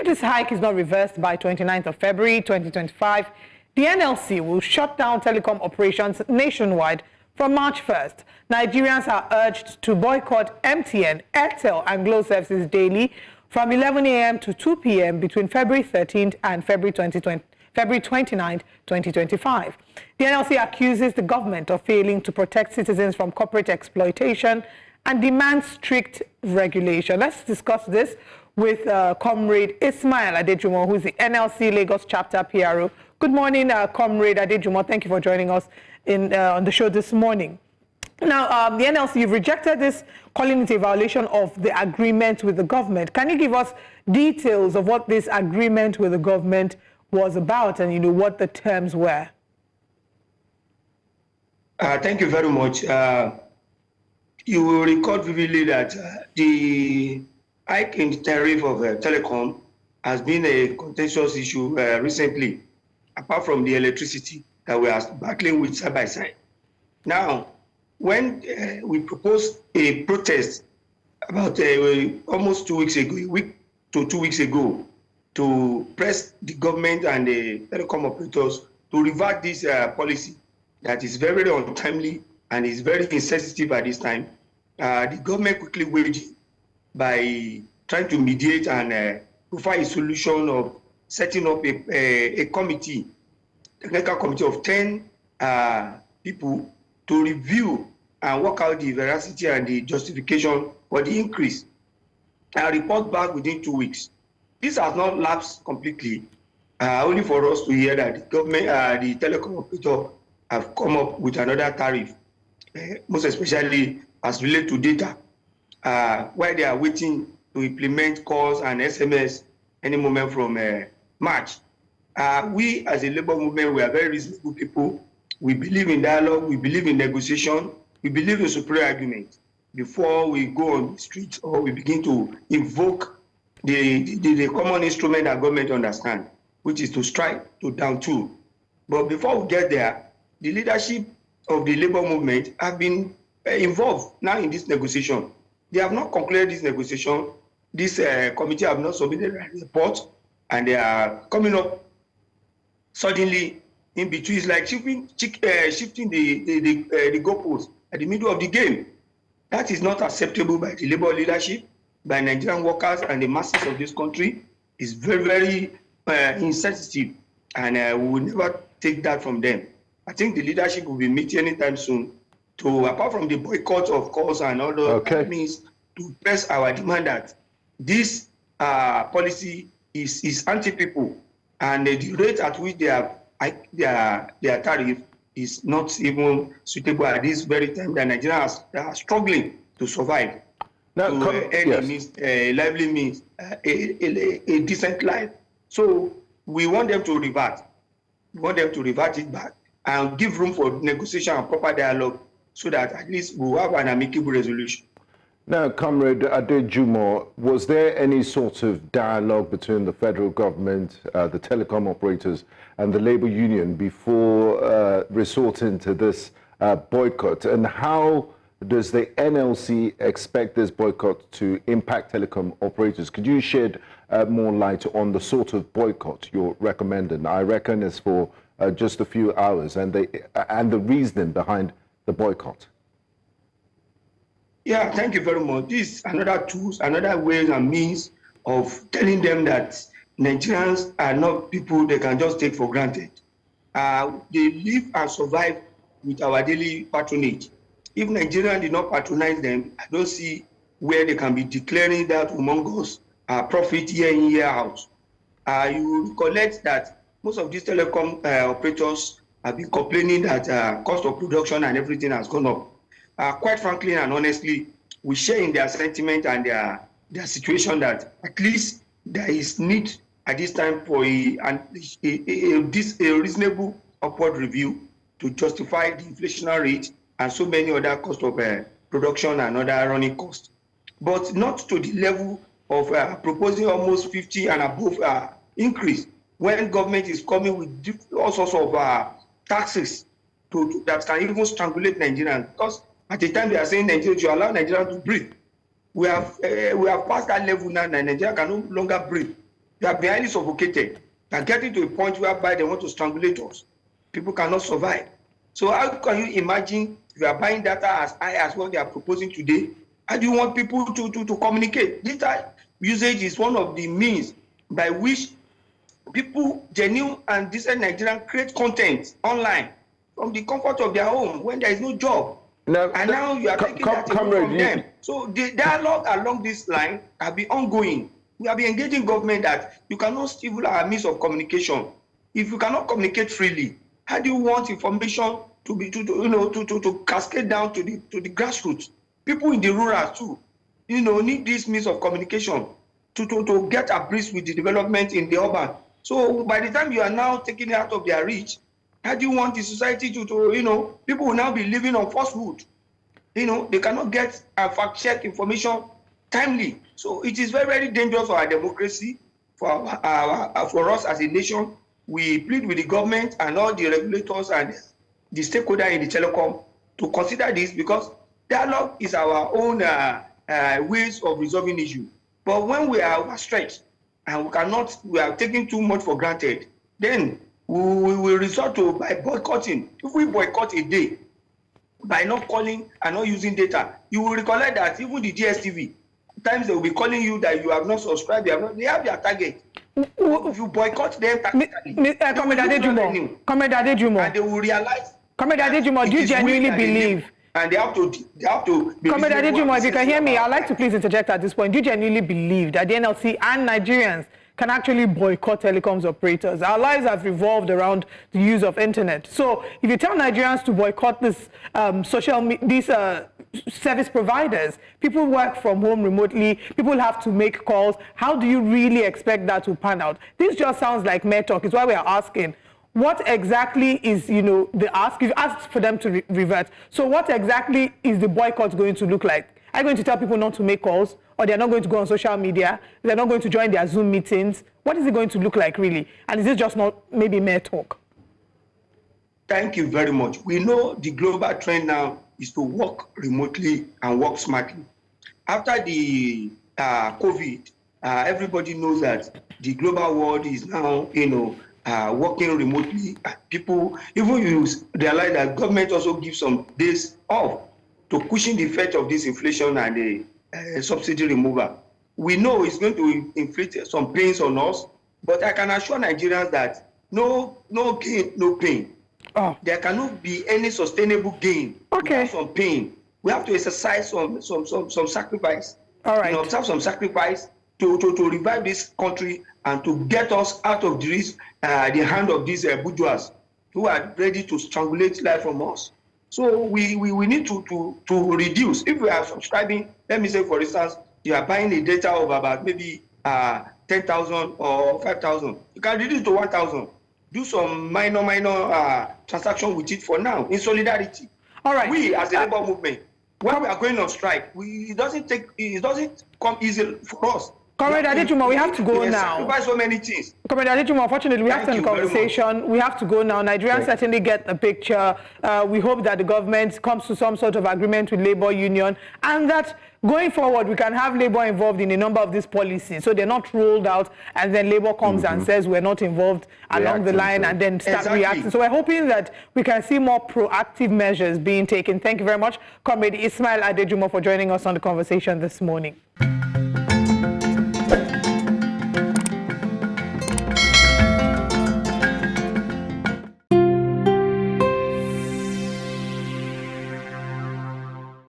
this hike is not reversed by 29th of February 2025, the NLC will shut down telecom operations nationwide from March 1st. Nigerians are urged to boycott MTN, Airtel and Glo services daily from 11 a.m. to 2 p.m. between February 13th and February 29th, 2025. The NLC accuses the government of failing to protect citizens from corporate exploitation and demands strict regulation. Let's discuss this with Comrade Ismail Adejumo, who is the NLC Lagos chapter PRO. Good morning, Comrade Adejumo. Thank you for joining us on the show this morning. Now, the NLC, you've rejected this, calling it a violation of the agreement with the government. Can you give us details of what this agreement with the government was about and, what the terms were? Thank you very much. You will recall vividly that the hike in tariff of telecom has been a contentious issue recently, apart from the electricity that we are battling with side by side. Now, when we proposed a protest about almost 2 weeks ago, a week to 2 weeks ago, to press the government and the telecom operators to revert this policy that is very, very untimely and is very insensitive at this time, the government quickly waged by trying to mediate and provide a solution of setting up a committee, technical committee of 10 people to review and work out the veracity and the justification for the increase and report back within 2 weeks. This has not lapsed completely, only for us to hear that the government, the telecom operator have come up with another tariff, most especially as related to data, while they are waiting to implement calls and SMS any moment from March. We as a labor movement, we are very reasonable people. We believe in dialogue, we believe in negotiation, we believe in superior argument before we go on the streets or we begin to invoke the common instrument that government understand, which is to strike, to down tool. But before we get there, the leadership of the labor movement have been involved now in this negotiation. They have not concluded this negotiation. This committee have not submitted a report, and they are coming up suddenly in between. It's like shifting the goalposts at the middle of the game. That is not acceptable by the labor leadership, by Nigerian workers and the masses of this country. Is very, very insensitive, and we will never take that from them. I think the leadership will be meeting anytime soon to, apart from the boycott of course and other means, to press our demand that this policy is anti-people, and the rate at which they have their tariff is not even suitable at this very time that Nigerians are struggling to survive, now, to earn a lively means, a decent life. So we want them to revert. We want them to revert it back and give room for negotiation and proper dialogue so that at least we'll have an amicable resolution. Now, Comrade Adejumo, was there any sort of dialogue between the federal government, the telecom operators, and the labor union before resorting to this boycott? And how does the NLC expect this boycott to impact telecom operators? Could you shed more light on the sort of boycott you're recommending? I reckon it's for just a few hours, and the reasoning behind the boycott. Yeah, thank you very much. This is another tools, another ways and means of telling them that Nigerians are not people they can just take for granted. They live and survive with our daily patronage. If Nigerians did not patronize them, I don't see where they can be declaring that among us profit year in, year out. You will recollect that most of these telecom operators have been complaining that cost of production and everything has gone up. Quite frankly and honestly, we share in their sentiment and their situation that at least there is need at this time for a reasonable upward review to justify the inflationary rate and so many other costs of production and other running costs. But not to the level of proposing almost 50 and above increase when government is coming with all sorts of taxes that can even strangulate Nigerians. Because at the time they are saying Nigeria should allow Nigeria to breathe. We have passed that level now that Nigeria can no longer breathe. They are highly suffocated. They are getting to a point whereby they want to strangulate us. People cannot survive. So how can you imagine if you are buying data as high as what they are proposing today? How do you want people to communicate? Data usage is one of the means by which people, genuine and decent Nigerians, create content online from the comfort of their home when there is no job. Now you are taking that away from them. So the dialogue along this line will be ongoing. We have been engaging government that you cannot stifle our means of communication. If you cannot communicate freely, how do you want information to be to cascade down to the grassroots? People in the rural too, need this means of communication to get abreast with the development in the urban. So by the time you are now taking it out of their reach, how do you want the society to people will now be living on falsehood? They cannot get fact-check information timely. So it is very, very dangerous for our democracy, for us as a nation. We plead with the government and all the regulators and the stakeholders in the telecom to consider this, because dialogue is our own ways of resolving issues. But when we are overstretched and we are taking too much for granted, then we will resort to by boycotting. If we boycott a day by not calling and not using data, you will recollect that even the DSTV, times they will be calling you that you have not subscribed, they have their target. If you boycott them tactically, Comrade Adejumo, and they will realize. Comrade Adejumo, do you genuinely believe? And they have to be. Comrade Adejumo, if you can hear me, I'd like to please interject at this point. Do you genuinely believe that the NLC and Nigerians can actually boycott telecoms operators? Our lives have revolved around the use of internet. So if you tell Nigerians to boycott this service providers, people work from home remotely, people have to make calls. How do you really expect that to pan out? This just sounds like mere talk. It's why we are asking, what exactly is, the ask? You've asked for them to revert. So what exactly is the boycott going to look like? Are you going to tell people not to make calls, or they're not going to go on social media? They're not going to join their Zoom meetings? What is it going to look like, really? And is it just not maybe mere talk? Thank you very much. We know the global trend now is to work remotely and work smartly. After the COVID, everybody knows that the global world is now, working remotely. People, even you realize that government also gives some days off to cushion the effect of this inflation and the subsidy removal. We know it's going to inflict some pains on us, but I can assure Nigerians that no gain, no pain. Oh. There cannot be any sustainable gain without some pain. We have to exercise some sacrifice. All right. Observe some sacrifice to revive this country and to get us out of the hand of these bourgeois who are ready to strangulate life from us. So we need to reduce. If we are subscribing, let me say, for instance, you are buying a data of about maybe 10,000 or 5,000. You can reduce to 1,000. Do some minor transaction with it for now in solidarity. All right. We as a labor movement, when we are going on strike, it doesn't come easy for us. Comrade Adejumo, we have to go now. Sacrifice so many things. Comrade Adejumo, unfortunately, we have to end the conversation. We have to go now. Nigerians certainly get the picture. We hope that the government comes to some sort of agreement with labor union, and that going forward, we can have labor involved in a number of these policies, so they're not rolled out, and then labor comes and says we're not involved along the line, and then start reacting. So we're hoping that we can see more proactive measures being taken. Thank you very much, Comrade Ismail Adejumo, for joining us on the conversation this morning.